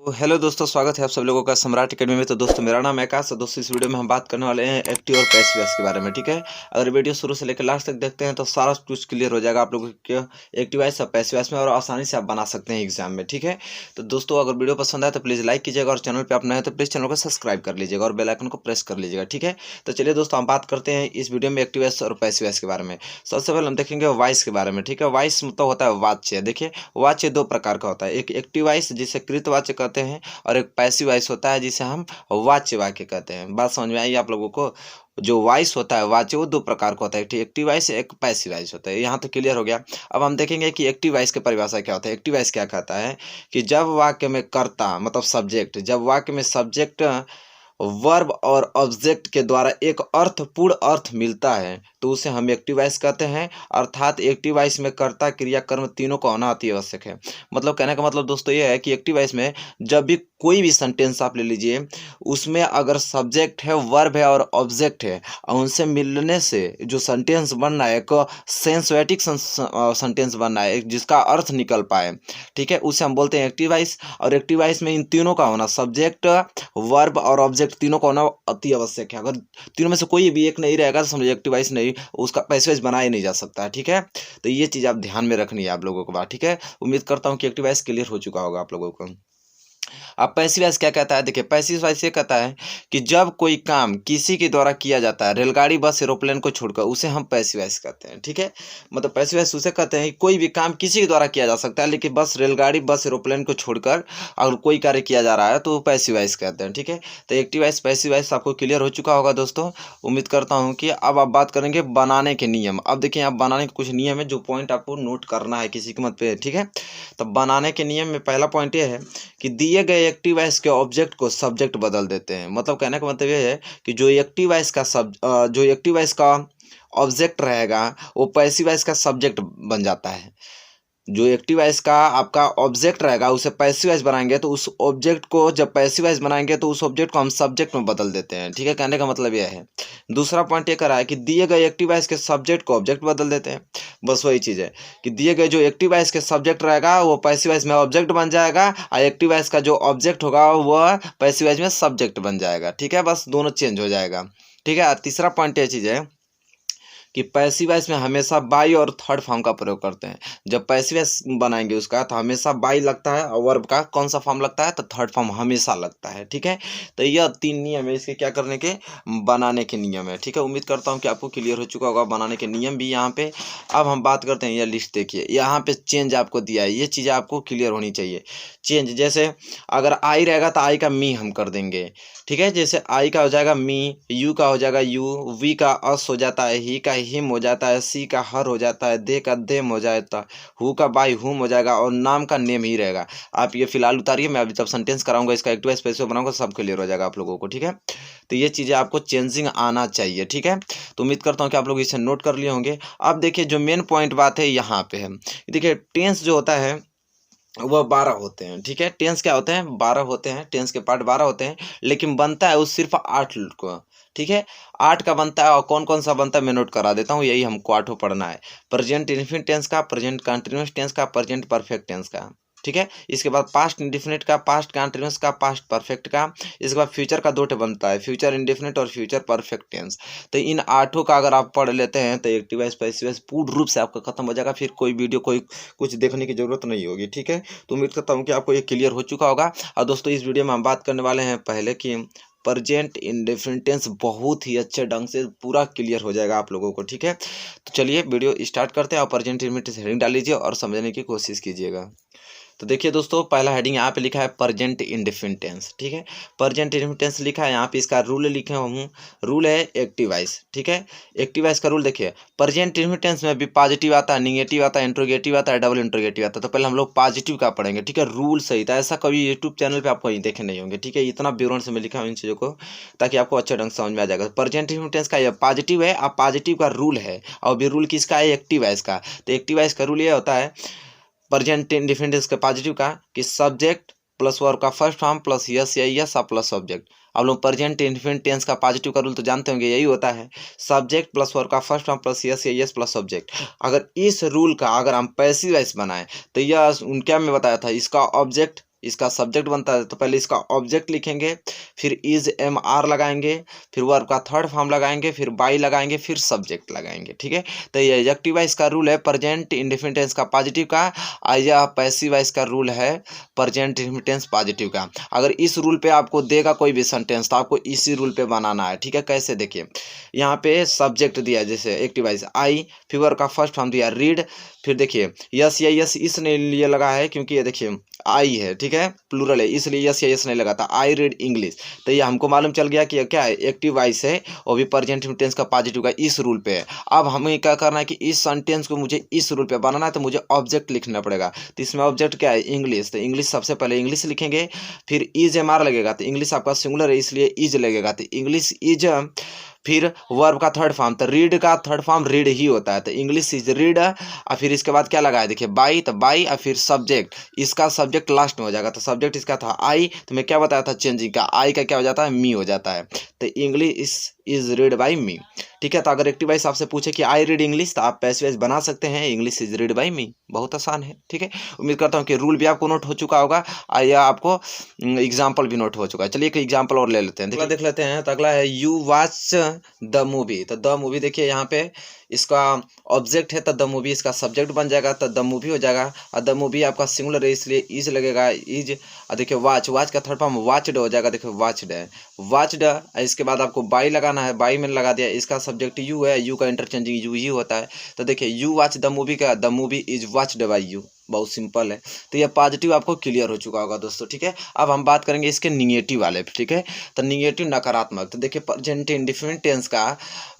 तो हेलो दोस्तों, स्वागत है आप सब लोगों का सम्राट अकेडमी में। तो दोस्तों मेरा नाम है आकाश। तो दोस्तों इस वीडियो में हम बात करने वाले हैं एक्टिव और पैसिव वॉइस के बारे में। ठीक है, अगर वीडियो शुरू से लेकर लास्ट तक देखते हैं तो सारा कुछ क्लियर हो जाएगा आप लोगों के एक्टिव वॉइस और पैसिव वॉइस में, और आसानी से आप बना सकते हैं एग्जाम में। ठीक है, तो दोस्तों अगर वीडियो पसंद आए तो प्लीज़ लाइक कीजिएगा, और चैनल पर आप नए हैं तो प्लीज़ चैनल को सब्सक्राइब कर लीजिएगा और बेल आइकन को प्रेस कर लीजिएगा। ठीक है, तो चलिए दोस्तों हम बात करते हैं इस वीडियो में एक्टिव वॉइस और पैसिव वॉइस के बारे में। सबसे पहले हम देखेंगे वॉइस के बारे में। ठीक है, वॉइस मतलब होता है वाच्य। देखिए, वाच्य दो प्रकार का होता है, एक एक्टिव वॉइस जिसे कृत वाच्य कहते हैं, और एक पैसिव वॉइस होता है जिसे हम वाच्य वाक्य कहते हैं। बात समझ में आई आप लोगों को? जो वॉइस होता है वाच्य, वो दो प्रकार का होता है, एक एक्टिव वॉइस एक पैसिव वॉइस होता है। यहाँ तो क्लियर हो गया। अब हम देखेंगे कि एक्टिव वॉइस की परिभाषा क्या होता है। एक्टिव वॉइस क्या कहता है कि जब वाक्य में कर्ता मतलब सब्जेक्ट, जब वाक्य में सब्जेक्ट वर्ब और ऑब्जेक्ट के द्वारा एक अर्थपूर्ण अर्थ मिलता है तो उसे हम एक्टिव वॉइस कहते हैं। अर्थात एक्टिव वॉइस में कर्ता क्रिया कर्म तीनों का होना अति आवश्यक है। मतलब कहने का मतलब दोस्तों ये है कि एक्टिव वॉइस में जब भी कोई भी सेंटेंस आप ले लीजिए, उसमें अगर सब्जेक्ट है, वर्ब है और ऑब्जेक्ट है, और उनसे मिलने से जो सेंटेंस बन रहा है, एक सेंसुएटिक सेंटेंस बन रहा है, जिसका अर्थ निकल पाए, ठीक है, उसे हम बोलते हैं एक्टिव वॉइस। और एक्टिव वॉइस में इन तीनों का होना, सब्जेक्ट वर्ब और ऑब्जेक्ट तीनों का होना अति आवश्यक है। अगर तीनों में से कोई भी एक नहीं रहेगा तो समझिए एक्टिव वॉइस नहीं, उसका पैसिव वॉइस बना ही नहीं जा सकता है। ठीक है, तो ये चीज़ आप ध्यान में रखनी है आप लोगों को बात। ठीक है, उम्मीद करता हूँ कि एक्टिव वॉइस क्लियर हो चुका होगा आप लोगों को। अब पैसिव वॉइस क्या कहता है? देखिए, पैसिव वॉइस ये कहता है कि जब कोई काम किसी के द्वारा किया जाता है, रेलगाड़ी बस एरोप्लेन को छोड़कर, उसे हम पैसिव वॉइस कहते हैं। ठीक है, मतलब पैसिव वॉइस उसे कहते हैं कि कोई भी काम किसी के द्वारा किया जा सकता है, लेकिन बस रेलगाड़ी बस एरोप्लेन को छोड़कर अगर कोई कार्य किया जा रहा है तो पैसिव वॉइस कहते हैं। ठीक है, तो एक्टिव वॉइस पैसिव वॉइस आपको क्लियर हो चुका होगा दोस्तों। उम्मीद करता हूँ कि अब आप बात करेंगे बनाने के नियम। अब देखिए, आप बनाने के कुछ नियम है जो पॉइंट आपको नोट करना है किसी कीमत पे। ठीक है, तो बनाने के नियम में पहला पॉइंट ये है कि दिए गए एक्टिव वॉइस के ऑब्जेक्ट को सब्जेक्ट बदल देते हैं। मतलब कहने का मतलब ये है कि जो एक्टिव वॉइस का ऑब्जेक्ट रहेगा वो पैसिव वॉइस का सब्जेक्ट बन जाता है। जो एक्टिव वॉइस का आपका ऑब्जेक्ट रहेगा उसे पैसिव वॉइस बनाएंगे तो उस ऑब्जेक्ट को, जब पैसिव वॉइस बनाएंगे तो उस ऑब्जेक्ट को हम सब्जेक्ट में बदल देते हैं। ठीक है, कहने का मतलब यह है। दूसरा पॉइंट ये करा है कि दिए गए एक्टिव वॉइस के सब्जेक्ट को ऑब्जेक्ट बदल देते हैं। बस वही चीज़ है कि दिए गए जो एक्टिव वॉइस के सब्जेक्ट रहेगा वो पैसिव वॉइस में ऑब्जेक्ट बन जाएगा, और एक्टिव वॉइस का जो ऑब्जेक्ट होगा वह पैसिव वॉइस में सब्जेक्ट बन जाएगा। ठीक है, बस दोनों चेंज हो जाएगा। ठीक है, तीसरा पॉइंट ये चीज़ है कि पैसिव वॉइस में हमेशा बाई और थर्ड फॉर्म का प्रयोग करते हैं। जब पैसिव वॉइस बनाएंगे उसका तो हमेशा बाई लगता है, और वर्ब का कौन सा फॉर्म लगता है तो थर्ड फॉर्म हमेशा लगता है। ठीक है, तो यह तीन नियम है इसके क्या करने के, बनाने के नियम है। ठीक है, उम्मीद करता हूँ कि आपको क्लियर हो चुका होगा बनाने के नियम भी यहाँ पे। अब हम बात करते हैं, यह लिस्ट देखिए, यहाँ पे चेंज आपको दिया है, ये चीज़ें आपको क्लियर होनी चाहिए। चेंज जैसे अगर आई रहेगा तो आई का मी हम कर देंगे। ठीक है, जैसे आई का हो जाएगा मी, यू का हो जाएगा यू, वी का अस हो जाता है, ही का हिम हो जाता है, सी का हर हो जाता है, दे का देम हो जाता है, हु का बाई हुम हो जाएगा, और नाम का नेम ही रहेगा। आप ये फिलहाल उतारिए, मैं अभी जब सेंटेंस कराऊंगा इसका एक्टिव वॉइस पैसिव बनाऊंगा सब क्लियर हो जाएगा आप लोगों को। ठीक है, तो ये चीज़ें आपको चेंजिंग आना चाहिए। ठीक है, तो उम्मीद करता हूँ कि आप लोग इसे नोट कर लिए होंगे। अब देखिए, जो मेन पॉइंट बात है यहाँ पे है, देखिए टेंस जो होता है वह 12 होते हैं। ठीक है, टेंस क्या होते हैं, 12 होते हैं, टेंस के पार्ट 12 होते हैं, लेकिन बनता है वो सिर्फ 8 को। ठीक है, 8 का बनता है, और कौन कौन सा बनता है मैं नोट करा देता हूँ, यही हमको 8 पढ़ना है। प्रेजेंट इंडेफिनिट टेंस का, प्रेजेंट कंटिन्यूअस टेंस का, प्रेजेंट परफेक्ट टेंस का। ठीक है, इसके बाद पास्ट इंडेफिनिट का, पास्ट कंटिन्यूअस का, पास्ट परफेक्ट का। इसके बाद फ्यूचर का 2 बनता है, फ्यूचर इंडेफिनिट और फ्यूचर परफेक्ट टेंस। तो इन 8 का अगर आप पढ़ लेते हैं तो एक्टिव वॉइस पैसिव वॉइस पूर्ण रूप से आपका खत्म हो जाएगा, फिर कोई वीडियो कोई कुछ देखने की जरूरत नहीं होगी। ठीक है, तो उम्मीद करता हूँ कि आपको ये क्लियर हो चुका होगा। और दोस्तों इस वीडियो में हम बात करने वाले हैं पहले कि प्रेजेंट इंडेफिनिट टेंस बहुत ही अच्छे ढंग से पूरा क्लियर हो जाएगा आप लोगों को। ठीक है, तो चलिए वीडियो स्टार्ट करते हैं, और प्रेजेंट इंडेफिनिट टेंस हेडिंग डाल लीजिए और समझने की कोशिश कीजिएगा। तो देखिए दोस्तों, पहला हेडिंग यहाँ पे लिखा है प्रेजेंट इंडेफिनिट टेंस। ठीक है, प्रेजेंट इंडेफिनिट टेंस लिखा है, यहाँ पे इसका रूल लिखे हूँ। रूल है एक्टिव वॉइस। ठीक है, एक्टिव वॉइस का रूल देखिए, प्रेजेंट इंडेफिनिट टेंस में भी पॉजिटिव आता है, निगेटिव आता है, इंट्रोगेटिव आता है, डबल इंट्रोगेटिव आता है। तो पहले हम लोग पॉजिटिव का पढ़ेंगे। ठीक है, रूल सही था, ऐसा कभी यूट्यूब चैनल पर आपको देखे नहीं होंगे। ठीक है, इतना विवरण से मैं लिखा हूँ इन चीज़ों को ताकि आपको अच्छे ढंग से समझ में आ जाएगा। प्रेजेंट इंडेफिनिट टेंस का यह पॉजिटिव है, अब पॉजिटिव का रूल है, और भी रूल किसका है, एक्टिव वॉइस का। तो एक्टिव वॉइस का रूल ये होता है प्रेजेंट इंडेफिनिट टेंस का पॉजिटिव का कि सब्जेक्ट प्लस वर्ब का फर्स्ट फॉर्म प्लस यस या यस प्लस सब्जेक्ट। आप लोग प्रेजेंट इंडेफिनिट टेंस का पॉजिटिव का रूल तो जानते होंगे, यही होता है सब्जेक्ट प्लस वर्ब का फर्स्ट फॉर्म प्लस यस या यस प्लस सब्जेक्ट। अगर इस रूल का अगर हम पैसिव वॉइस बनाएं तो यह क्या मैं बताया था, इसका ऑब्जेक्ट इसका सब्जेक्ट बनता है, तो पहले इसका ऑब्जेक्ट लिखेंगे, फिर इज एम आर लगाएंगे, फिर वर्ब का थर्ड फॉर्म लगाएंगे, फिर बाई लगाएंगे, फिर सब्जेक्ट लगाएंगे। ठीक है, तो ये एडजेक्टिव वाइज का रूल है प्रेजेंट इंडेफिनिट टेंस का पॉजिटिव का, या पैसिव वाइज का रूल है प्रेजेंट इंडेफिनिट टेंस पॉजिटिव का। अगर इस रूल पे आपको देगा कोई भी सेंटेंस तो आपको इसी रूल पे बनाना है। ठीक है, कैसे देखिए, यहाँ पे सब्जेक्ट दिया है जैसे एक्टिव वाइज आई, फिर वर्ब का फर्स्ट फॉर्म दिया रीड, फिर देखिए यस या यस इसने लिए लगा है क्योंकि ये देखिए आई है, ठीक है, प्लूरल है, इसलिए यस या यस नहीं लगा था, आई रीड इंग्लिश। तो ये हमको मालूम चल गया कि ये क्या है, एक्टिव वाइस है, और भी प्रेजेंट टेंस का पॉजिटिव का इस रूल पे है। अब हमें क्या करना है कि इस सेंटेंस को मुझे इस रूल पे बनाना है, तो मुझे ऑब्जेक्ट लिखना पड़ेगा। तो इसमें ऑब्जेक्ट क्या है, इंग्लिश, तो इंग्लिश सबसे पहले इंग्लिश लिखेंगे, फिर इज एम आर लगेगा, तो इंग्लिश आपका सिंगुलर है इसलिए इज लगेगा, तो इंग्लिश इज, फिर वर्ब का थर्ड फॉर्म, तो रीड का थर्ड फॉर्म रीड ही होता है, तो इंग्लिश इज रीड, और फिर इसके बाद क्या लगा है देखिए बाई, तो बाई, और फिर सब्जेक्ट, इसका सब्जेक्ट लास्ट में हो जाएगा, तो सब्जेक्ट इसका था आई, तो मैं क्या बताया था चेंजिंग का, आई का क्या हो जाता है, मी हो जाता है, तो इंग्लिश इज रीड बाई मी। ठीक है, तो अगर एक्टिव वाइज आपसे पूछे कि आई रीड इंग्लिश, तो आप पैसिव वाइज बना सकते हैं इंग्लिश इज रीड बाई मी, बहुत आसान है। ठीक है, उम्मीद करता हूँ कि रूल भी आपको नोट हो चुका होगा, या आपको एग्जाम्पल भी नोट हो चुका है। चलिए एक एग्जाम्पल और ले लेते हैं, देख लेते हैं। तो अगला है यू वॉच द मूवी, तो द मूवी देखिए यहाँ पे इसका ऑब्जेक्ट है, तो द मूवी इसका सब्जेक्ट बन जाएगा, तो द मूवी हो जाएगा, और द मूवी आपका सिंगुलर है इसलिए इज लगेगा, इज, और देखिए वॉच, वॉच का थर्ड फॉर्म वॉचड हो जाएगा, देखिए वॉचड है, वॉचड, इसके बाद आपको बाई लगाना है, बाई मैंने लगा दिया, इसका सब्जेक्ट यू है, यू का इंटरचेंजिंग यू ही होता है, तो देखिए यू वॉच द मूवी का, the movie is watched by you, बहुत सिंपल है। तो ये पॉजिटिव आपको क्लियर हो चुका होगा दोस्तों। ठीक है, अब हम बात करेंगे इसके निगेटिव वाले। ठीक है, तो निगेटिव नकारात्मक, तो देखिए प्रेजेंट इंडेफिनिट टेंस का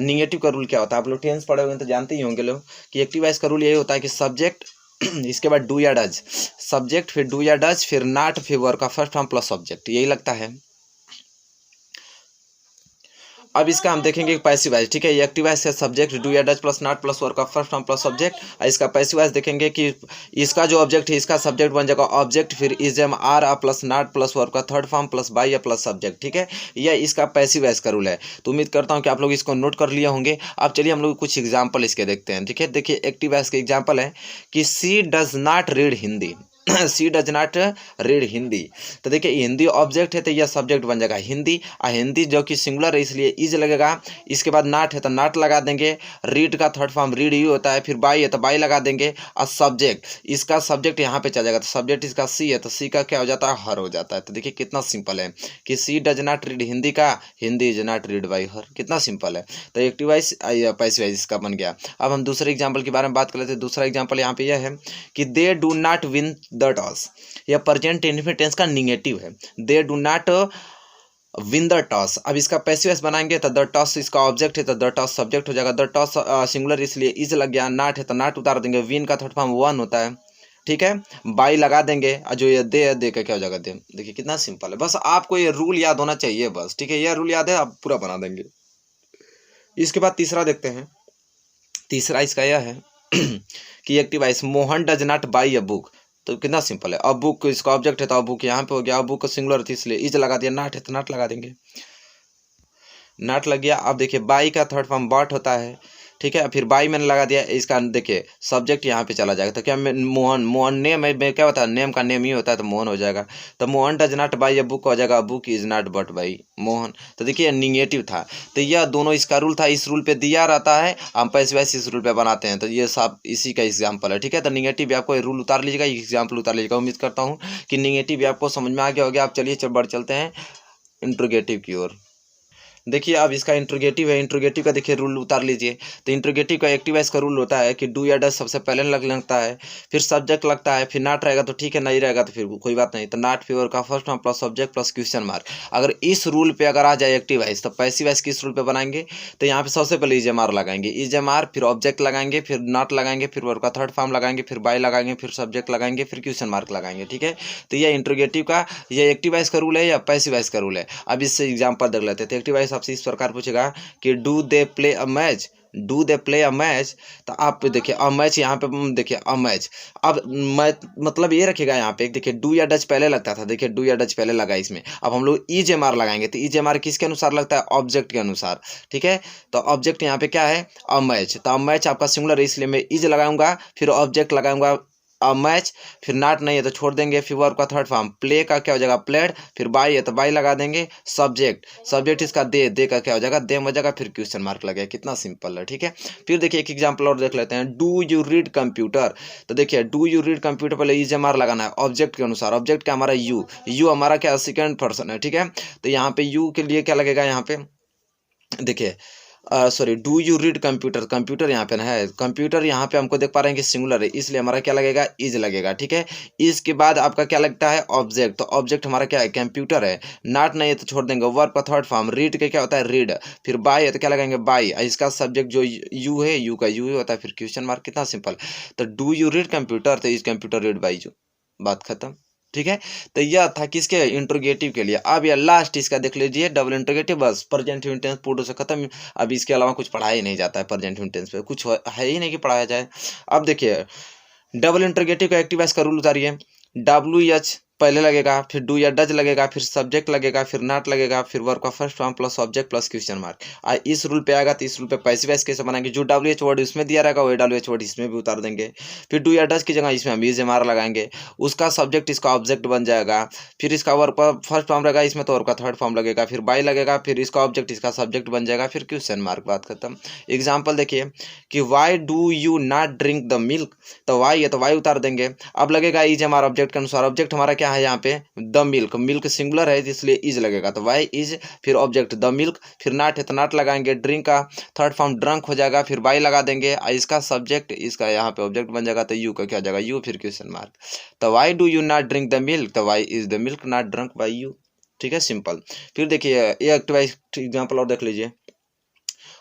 निगेटिव का रूल क्या होता है, आप लोग टेंस पढ़े हुए तो जानते ही होंगे लोग कि एक्टिव वाइज का रूल यही होता है कि सब्जेक्ट इसके बाद डू या डज, सब्जेक्ट फिर डू या डज, फिर नॉट, फिर वर्ब का फर्स्ट फॉर्म प्लस सब्जेक्ट, यही लगता है। अब इसका हम देखेंगे पैसिव वाइज। ठीक है, ये एक्टिव वाइज से सब्जेक्ट डू या does plus not plus verb का फर्स्ट फॉर्म प्लस सब्जेक्ट, और इसका पैसिव वाइज देखेंगे कि इसका जो ऑब्जेक्ट है इसका सब्जेक्ट बन जाएगा ऑब्जेक्ट, फिर is am are plus not plus verb का थर्ड फॉर्म प्लस बाई या प्लस सब्जेक्ट। ठीक है, यह इसका पैसिव वाइज का रूल है। तो उम्मीद करता हूँ कि आप लोग इसको नोट कर लिए होंगे। अब चलिए हम लोग कुछ एग्जाम्पल इसके देखते हैं। ठीक है, देखिए एक्टिव वाइज के एग्जाम्पल है कि she does not read Hindi, she does not read Hindi, तो देखिए हिंदी ऑब्जेक्ट है तो यह सब्जेक्ट बन जाएगा हिंदी, और हिंदी जो कि सिंगुलर है इसलिए इज लगेगा, इसके बाद नॉट है तो नॉट लगा देंगे, रीड का थर्ड फॉर्म रीड ही होता है, फिर बाई है तो बाई लगा देंगे, और सब्जेक्ट इसका सब्जेक्ट यहाँ पे चल जाएगा, तो सब्जेक्ट इसका सी है तो सी का क्या हो जाता है, हर हो जाता है। तो देखिए कितना सिंपल है कि she does not read Hindi का Hindi is not read by her, कितना सिंपल है। तो एक्टिव वाइज पैसिव वाइज इसका बन गया। अब हम दूसरे एग्जाम्पल के बारे में बात कर लेते हैं। दूसरा एग्जाम्पल यहाँ पे यह है कि they do not win the toss, यह प्रेजेंट इंडेफिनिट टेंस का निगेटिव है, they do not win the toss. अब इसका पैसिव वाइज बनाएंगे तो द टॉस इसका ऑब्जेक्ट है तो द टॉस सब्जेक्ट हो जाएगा, द टॉस सिंगुलर इसलिए इज लग गया, नॉट है तो नॉट उतार देंगे, विन का थर्ड फॉर्म वन होता है। ठीक है, बाई लगा देंगे, और जो ये दे का क्या हो जाएगा, दे। देखिए कितना सिंपल है, बस आपको ये रूल याद होना चाहिए बस। ठीक है, यह रूल याद है आप पूरा बना देंगे। इसके बाद तीसरा देखते हैं। तीसरा इसका यह है कि active voice Mohan does not by a book, तो कितना सिंपल है, अब बुक इसका ऑब्जेक्ट है तो अब बुक यहाँ पे हो गया, अब बुक सिंगुलर थी इसलिए इज लगा दिया, नॉट है तो नॉट लगा देंगे, नॉट लग गया। अब देखिए बाई का थर्ड फॉर्म बॉट होता है। ठीक है, फिर बाई मैंने लगा दिया, इसका देखिए सब्जेक्ट यहाँ पे चला जाएगा, तो क्या मोहन, मोहन नेम है, क्या होता है नेम का नेम ही होता है तो मोहन हो जाएगा, तो Mohan does not by a book हो जाएगा, book is not but by Mohan. तो देखिए निगेटिव था, तो यह दोनों इसका रूल था, इस रूल पे दिया रहता है, हम पैसिव वाइज इस रूल पे बनाते हैं, तो ये सब इसी का एग्जाम्पल है। ठीक है, तो निगेटिव भी आपको रूल उतार लीजिएगा, एग्जाम्पल उतार लीजिएगा। उम्मीद करता हूँ कि निगेटिव भी आपको समझ में आ गया होगा। आप चलिए बढ़ चलते हैं इंट्रोगेटिव की ओर। देखिए अब इसका इंट्रोगेटिव है, इंट्रोगेटिव का देखिए रूल उतार लीजिए। तो इंट्रोगेटिव का एक्टिव वाइज का रूल होता है कि डू या डज सबसे पहले लगता है, फिर सब्जेक्ट लगता है, फिर नॉट रहेगा तो ठीक है, नहीं रहेगा तो फिर कोई बात नहीं, तो नॉट फिर का first form plus subject plus question mark. अगर इस रूल पे अगर आ जाए एक्टिव वाइज, तो पैसिव वाइज किस रूल पे बनाएंगे, तो यहाँ पे सबसे पहले इज एम आर लगाएंगे, इज एम आर फिर ऑब्जेक्ट लगाएंगे, फिर नॉट लगाएंगे, फिर वर्ब का थर्ड फॉर्म लगाएंगे, फिर बाई लगाएंगे, फिर सब्जेक्ट लगाएंगे, फिर क्वेश्चन मार्क लगाएंगे। ठीक है, तो यह इंट्रोगेटिव का यह एक्टिव वाइज का रूल है या पैसिव वाइज का रूल है। अब इससे एग्जाम्पल देख लेते हैं। तो एक्टिव वाइज आपसे इस प्रकार पूछेगा कि do they play a match, do they play a match, तो आप देखिए अ मैच यहाँ पे देखिए अ मैच, अब मैच मतलब ये रखेगा यहाँ पे देखिए डू या डज पहले लगता था, देखिए डू या डज पहले लगा इसमें, अब हम लोग इज एम आर लगाएंगे, तो इज एम आर किसके अनुसार लगता है, ऑब्जेक्ट के अनुसार। ठीक है, तो ऑब्जेक्ट यहाँ पे क्या है, अ मैच, तो अ मैच आपका सिंगुलर है इसलिए मैं इज लगाऊंगा, फिर ऑब्जेक्ट लगाऊंगा मैच, फिर नॉट नहीं है तो छोड़ देंगे। फिर वर्ब का थर्ड फॉर्म प्ले का क्या हो जाएगा प्लेड, फिर बाई है तो बाई लगा देंगे। सब्जेक्ट इसका दे का क्या हो जाएगा देम हो जाएगा, फिर क्वेश्चन मार्क लगेगा। कितना सिंपल है, ठीक है। फिर देखिए एक एग्जांपल और देख लेते हैं। डू यू रीड कंप्यूटर, तो देखिए डू यू रीड कंप्यूटर पहले EJMR लगाना है ऑब्जेक्ट के अनुसार। ऑब्जेक्ट क्या हमारा यू हमारा क्या सेकंड पर्सन है, ठीक है। तो यहाँ पे यू के लिए क्या लगेगा, यहाँ पे देखिए sorry do you read computer, computer यहाँ पे ना है, कंप्यूटर यहाँ पे हमको देख पा रहे हैं कि सिंगुलर है, इसलिए हमारा क्या लगेगा इज लगेगा, ठीक है। इसके बाद आपका क्या लगता है ऑब्जेक्ट, तो ऑब्जेक्ट हमारा क्या है कंप्यूटर है। नॉट नहीं है तो छोड़ देंगे। वर्ब का थर्ड फॉर्म रीड के क्या होता है रीड, फिर बाय है तो क्या लगाएंगे बाई। इसका सब्जेक्ट जो यू है यू का यू ही होता है, फिर क्वेश्चन मार्क। कितना सिंपल। तो डू यू रीड कंप्यूटर, तो is computer read by you, बात खत्म, ठीक है। तो यह था किसके इंट्रोगेटिव के लिए। अब यह लास्ट इसका देख लीजिए डबल इंट्रोगेटिव, बस प्रेजेंट टेंस पूर्ण से खत्म। अब इसके अलावा कुछ पढ़ाया ही नहीं जाता है प्रेजेंट टेंस पे, कुछ है ही नहीं कि पढ़ाया जाए। अब देखिए डबल इंट्रोगेटिव का एक्टिव वॉइस का रूल उतारिए। WH पहले लगेगा, फिर डू या डज लगेगा, फिर सब्जेक्ट लगेगा, फिर नॉट लगेगा, फिर वर्ब का first form plus object plus question mark. इस रूल पे आएगा तो इस रूल पे पैसिव वॉइस कैसे बनाएंगे, जो WH वर्ड इसमें दिया रहेगा वही WH वर्ड इसमें भी उतार देंगे। फिर डू या डज की जगह इसमें हम EJMR लगाएंगे, उसका सब्जेक्ट इसका ऑब्जेक्ट बन जाएगा। फिर इसका वर्ब का फर्स्ट फॉर्म रहेगा, इसमें तो वर्ब का थर्ड फॉर्म लगेगा, फिर बाई लगेगा, फिर इसका ऑब्जेक्ट इसका सब्जेक्ट बन जाएगा, फिर क्वेश्चन मार्क, बात खत्म। एग्जाम्पल देखिए कि Y do you not drink the milk, तो वाई है तो वाई उतार देंगे। अब लगेगा EJMR ऑब्जेक्ट के अनुसार। ऑब्जेक्ट हमारा क्या है यहाँ पे द मिल्क, मिल्क सिंगुलर है इसलिए इज लगेगा, तो वाई इज, फिर ऑब्जेक्ट द मिल्क, फिर नॉट है तो नॉट लगाएंगे। ड्रिंक का थर्ड फॉर्म ड्रंक हो जाएगा, फिर बाई लगा देंगे। इसका सब्जेक्ट इसका यहाँ पे ऑब्जेक्ट बन जाएगा, तो यू का क्या हो जाएगा यू, फिर क्वेश्चन मार्क। तो why do you not drink the milk, तो why is the milk not drunk by you, ठीक है सिंपल। फिर देखिए एक एग्जाम्पल और देख लीजिए।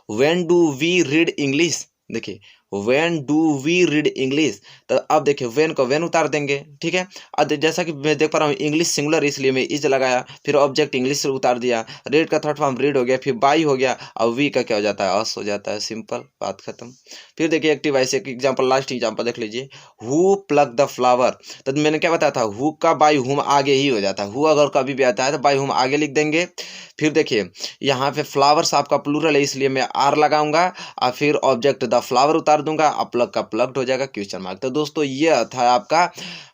When do we read English, देखिए when do we read English, तो अब देखिए व्हेन को व्हेन उतार देंगे, ठीक है। अब जैसा कि मैं देख पा रहा हूँ इंग्लिश सिंगुलर इसलिए मैं इज लगाया, फिर ऑब्जेक्ट इंग्लिश से उतार दिया। रीड का थर्ड फॉर्म रीड हो गया, फिर बाई हो गया, और वी का क्या हो जाता है अस हो जाता है, सिंपल, बात खत्म। फिर देखिए एक्टिव वॉइस एक एग्जाम्पल लास्ट एग्जाम्पल देख लीजिए। हु प्लग द फ्लावर, तो मैंने क्या बताया था हु का बाई हुम आगे ही हो जाता है। हु अगर कभी भी आता है तो बाई हुम आगे लिख देंगे। फिर देखिए यहाँ पे फ्लावर्स आपका प्लूरल है इसलिए मैं आर लगाऊंगा, और फिर ऑब्जेक्ट द फ्लावर उतार दूंगा, और प्लग का प्लग्ड हो जाएगा क्वेश्चन मार्क। तो दोस्तों ये था आपका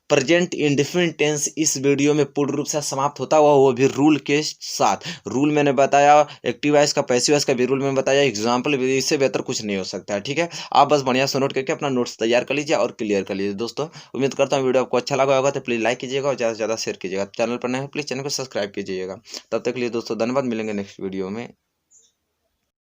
प्रेजेंट इंडेफिनिट टेंस। इस वीडियो में पूर्ण रूप से समाप्त होता हुआ वो भी रूल के साथ। रूल मैंने बताया, एक्टिव वॉइस का पैसिव वॉइस का भी रूल मैंने बताया, एग्जाम्पल भी, इससे बेहतर कुछ नहीं हो सकता है, ठीक है। आप बस बढ़िया से नोट करके अपना नोट्स तैयार कर लीजिए और क्लियर कर लीजिए। दोस्तों उम्मीद करता हूँ वीडियो आपको अच्छा लगा होगा, तो प्लीज़ लाइक कीजिएगा और ज़्यादा से ज़्यादा शेयर कीजिएगा। चैनल पर नए हैं प्लीज़ चैनल को सब्सक्राइब कीजिएगा। तब तक के लिए दोस्तों धन्यवाद, मिलेंगे नेक्स्ट वीडियो में।